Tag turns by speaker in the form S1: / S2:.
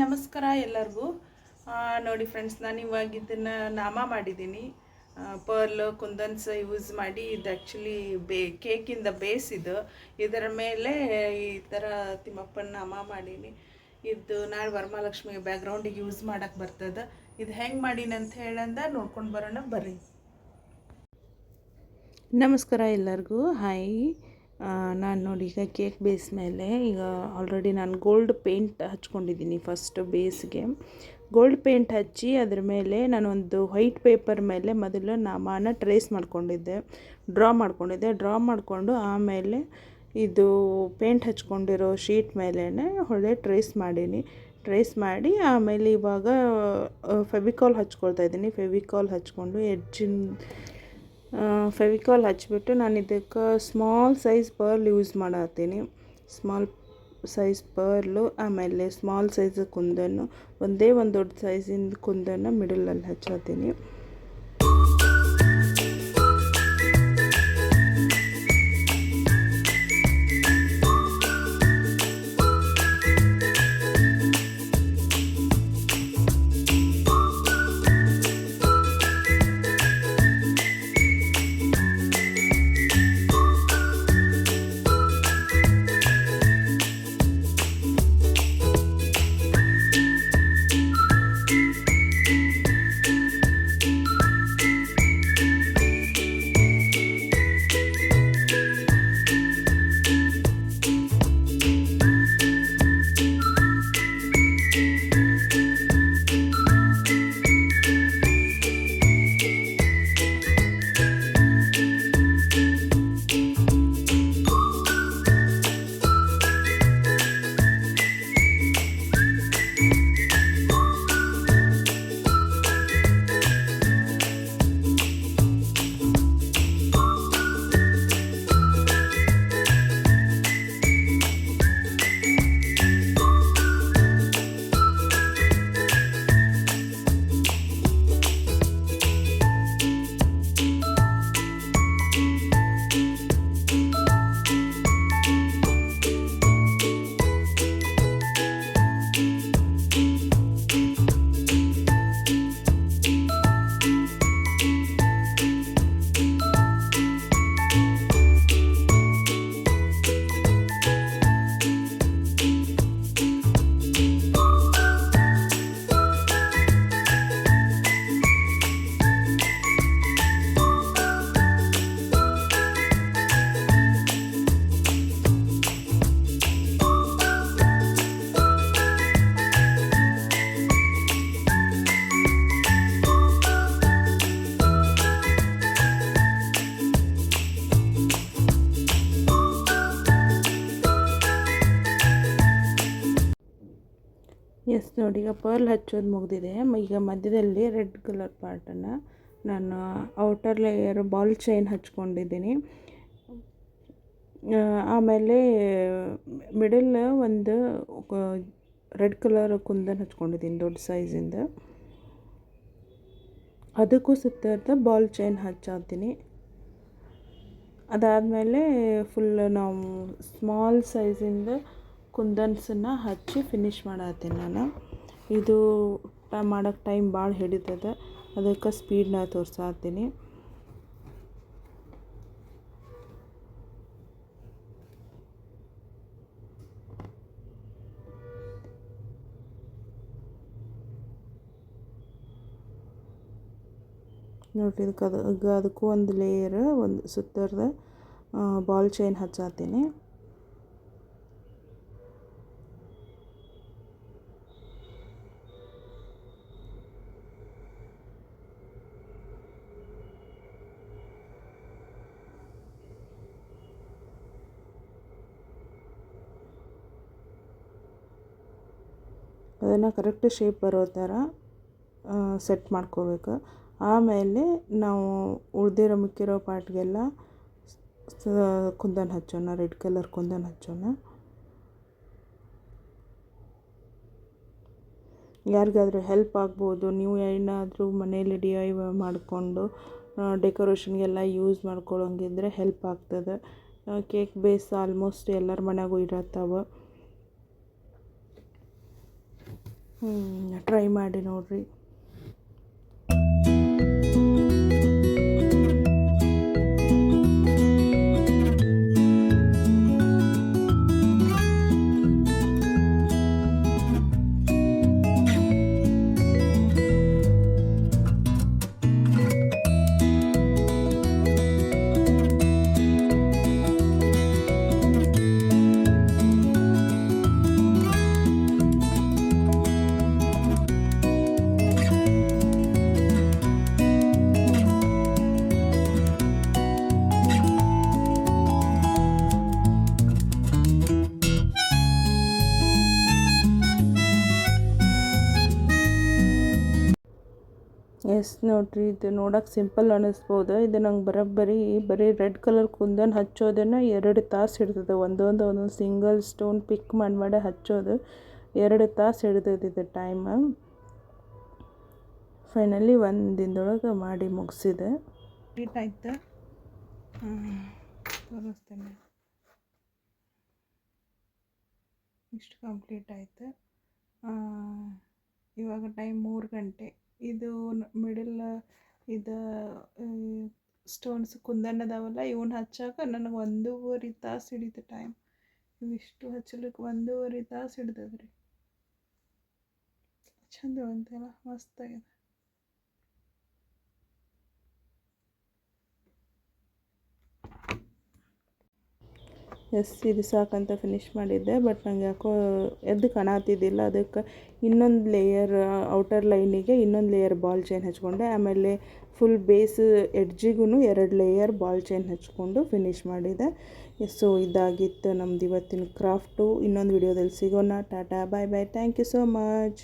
S1: ನಮಸ್ಕಾರ ಎಲ್ಲರಿಗೂ. ನೋಡಿ ಫ್ರೆಂಡ್ಸ್, ನಾನು ಇವಾಗ ಇದನ್ನು ನಾಮ ಮಾಡಿದ್ದೀನಿ. ಪರ್ಲ್ ಕುಂದನ್ಸ್ ಯೂಸ್ ಮಾಡಿ. ಇದು ಆ್ಯಕ್ಚುಲಿ ಕೇಕಿಂದ ಬೇಸ್ ಇದು. ಇದರ ಮೇಲೆ ಈ ಥರ ತಿಮ್ಮಪ್ಪನ ನಾಮ ಮಾಡೀನಿ. ಇದು ನಾಳೆ ವರಮಹಾಲಕ್ಷ್ಮಿ ಬ್ಯಾಕ್ಗ್ರೌಂಡಿಗೆ ಯೂಸ್ ಮಾಡೋಕ್ಕೆ ಬರ್ತದೆ. ಇದು ಹೆಂಗೆ ಮಾಡೀನಿ ಅಂತ ಹೇಳಂದ ನೋಡ್ಕೊಂಡು ಬರೋಣ ಬರ್ರಿ. ನಮಸ್ಕಾರ ಎಲ್ಲರಿಗೂ, ಹಾಯ್. ನಾನು ನೋಡಿ ಈಗ ಕೇಕ್ ಬೇಸ್ ಮೇಲೆ ಈಗ ಆಲ್ರೆಡಿ ನಾನು ಗೋಲ್ಡ್ ಪೇಂಟ್ ಹಚ್ಕೊಂಡಿದ್ದೀನಿ. ಫಸ್ಟ್ ಬೇಸ್ಗೆ ಗೋಲ್ಡ್ ಪೇಂಟ್ ಹಚ್ಚಿ ಅದ್ರ ಮೇಲೆ ನಾನೊಂದು ವೈಟ್ ಪೇಪರ್ ಮೇಲೆ ಮೊದಲು ನಾಮನ ಟ್ರೇಸ್ ಮಾಡ್ಕೊಂಡಿದ್ದೆ, ಡ್ರಾ ಮಾಡಿಕೊಂಡು ಆಮೇಲೆ ಇದು ಪೇಂಟ್ ಹಚ್ಕೊಂಡಿರೋ ಶೀಟ್ ಮೇಲೇ ಹೊಳೆ ಟ್ರೇಸ್ ಮಾಡಿ ಆಮೇಲೆ ಇವಾಗ ಫೆವಿಕಾಲ್ ಹಚ್ಕೊಳ್ತಾ ಇದ್ದೀನಿ. ಫೆವಿಕಾಲ್ ಹಚ್ಕೊಂಡು ಫೆವಿಕಾಲ್ ಹಚ್ಬಿಟ್ಟು ನಾನು ಇದಕ್ಕೆ ಸ್ಮಾಲ್ ಸೈಜ್ ಪರ್ಲ್ ಯೂಸ್ ಮಾಡತ್ತೀನಿ. ಸ್ಮಾಲ್ ಸೈಜ್ ಪರ್ಲು, ಆಮೇಲೆ ಸ್ಮಾಲ್ ಸೈಜ್ ಕುಂದನ್ನು, ಒಂದೇ ಒಂದು ದೊಡ್ಡ ಸೈಜಿಂದ ಕುಂದನ್ನು ಮಿಡಲಲ್ಲಿ ಹಚ್ಚತ್ತೀನಿ. ಎಸ್ ನೋಡಿ, ಈಗ ಪರ್ಲ್ ಹಚ್ಚೋದು ಮುಗಿದಿದೆ. ಈಗ ಮಧ್ಯದಲ್ಲಿ ರೆಡ್ ಕಲರ್ ಪಾರ್ಟನ್ನು ನಾನು ಔಟರ್ ಲೇಯರ್ ಬಾಲ್ ಚೈನ್ ಹಚ್ಕೊಂಡಿದ್ದೀನಿ. ಆಮೇಲೆ ಮಿಡಲ್ ಒಂದು ರೆಡ್ ಕಲರ್ ಕುಂದನ್ ಹಚ್ಕೊಂಡಿದ್ದೀನಿ ದೊಡ್ಡ ಸೈಜಿಂದ. ಅದಕ್ಕೂ ಸುತ್ತ ಬಾಲ್ ಚೈನ್ ಹಚ್ಚಾತೀನಿ. ಅದಾದಮೇಲೆ ಫುಲ್ ನಾವು ಸ್ಮಾಲ್ ಸೈಜಿಂದ ಕುಂದನ್ಸನ್ನು ಹಚ್ಚಿ ಫಿನಿಶ್ ಮಾಡತ್ತೀನಿ ನಾನು. ಇದು ಮಾಡೋಕ್ಕೆ ಟೈಮ್ ಭಾಳ ಹಿಡಿತದೆ, ಅದಕ್ಕೆ ಸ್ಪೀಡ್ನ ತೋರಿಸಾತೀನಿ. ನೋಡಿರಿ, ಅದಕ್ಕೂ ಒಂದು ಲೇಯರ್ ಒಂದು ಸುತ್ತರದ ಬಾಲ್ ಚೈನ್ ಹಚ್ಚಾತೀನಿ. ಅದನ್ನು ಕರೆಕ್ಟ್ ಶೇಪ್ ಬರೋ ಥರ ಸೆಟ್ ಮಾಡ್ಕೋಬೇಕು. ಆಮೇಲೆ ನಾವು ಮಿಕ್ಕಿರೋ ಪಾರ್ಟ್ಗೆಲ್ಲ ಕುಂದನ್ ಹಚ್ಚೋಣ, ರೆಡ್ ಕಲರ್ ಕುಂದನ್ ಹಚ್ಚೋಣ. ಯಾರಿಗಾದರೂ ಹೆಲ್ಪ್ ಆಗ್ಬೋದು. ನೀವು ಏನಾದರೂ ಮನೇಲಿ DIY ಮಾಡಿಕೊಂಡು ಡೆಕೋರೇಷನ್ಗೆಲ್ಲ ಯೂಸ್ ಮಾಡ್ಕೊಳ್ಳೋಂಗಿದ್ರೆ ಹೆಲ್ಪ್ ಆಗ್ತದೆ. ಕೇಕ್ ಬೇಸ್ ಆಲ್ಮೋಸ್ಟ್ ಎಲ್ಲರ ಮನೆಯಾಗೂ ಇರತ್ತವ. ಟ್ರೈ ಮಾಡಿ ನೋಡಿರಿ. ಎಸ್ ನೋಡ್ರಿ, ಇದು ನೋಡೋಕೆ ಸಿಂಪಲ್ ಅನ್ನಿಸ್ಬೋದು. ಇದು ನಂಗೆ ಬರೀ ರೆಡ್ ಕಲರ್ ಕುಂದನ್ ಹಚ್ಚೋದನ್ನು 2 ತಾಸು ಹಿಡ್ತದೆ. ಒಂದೊಂದು ಸಿಂಗಲ್ ಸ್ಟೋನ್ ಪಿಕ್ ಮಾಡಿ ಹಚ್ಚೋದು 2 ತಾಸು ಹಿಡ್ತದೆ ಟೈಮ್. ಫೈನಲಿ 1 ದಿನದೊಳಗೆ ಮಾಡಿ ಮುಗಿಸಿದೆ. ಕಂಪ್ಲೀಟ್ ಆಯ್ತು, ತೋರಿಸ್ತೇನೆ. ಇಷ್ಟು ಕಂಪ್ಲೀಟ್ ಆಯಿತು. ಇವಾಗ ಟೈಮ್ 3 ಗಂಟೆ. ಇದು ಮಿಡಲ್ ಇದು ಸ್ಟೋನ್ಸ್ ಕುಂದನ್ ಅದಾವಲ್ಲ, ಇವನ್ನ ಹಚ್ಚಾಕ ನನಗೆ 1.5 ತಾಸು ಹಿಡಿತು ಟೈಮ್. ಇವಿಷ್ಟು ಹಚ್ಚಲಿಕ್ಕೆ 1.5 ತಾಸು ಹಿಡ್ದದ್ರಿ. ಚಂದ ಬಂತಲ್ಲ, ಮಸ್ತಾಗಿದೆ. ಎಸ್, ಇದು ಸಾಕಂತ ಫಿನಿಷ್ ಮಾಡಿದ್ದೆ. ಬಟ್ ನಂಗೆ ಯಾಕೋ ಎದ್ದು ಕಾಣತ್ತಿದ್ದಿಲ್ಲ. ಅದಕ್ಕೆ ಇನ್ನೊಂದು ಲೇಯರ್ ಔಟರ್ ಲೈನಿಗೆ ಇನ್ನೊಂದು ಲೇಯರ್ ಬಾಲ್ ಚೈನ್ ಹಚ್ಕೊಂಡೆ. ಆಮೇಲೆ ಫುಲ್ ಬೇಸ್ ಎಡ್ಜಿಗೂ 2 ಲೇಯರ್ ಬಾಲ್ ಚೈನ್ ಹಚ್ಕೊಂಡು ಫಿನಿಷ್ ಮಾಡಿದೆ. ಸೊ ಇದಾಗಿತ್ತು ನಮ್ದು ಇವತ್ತಿನ ಕ್ರಾಫ್ಟು. ಇನ್ನೊಂದು ವಿಡಿಯೋದಲ್ಲಿ ಸಿಗೋಣ. Tata, bye bye. Thank you so much.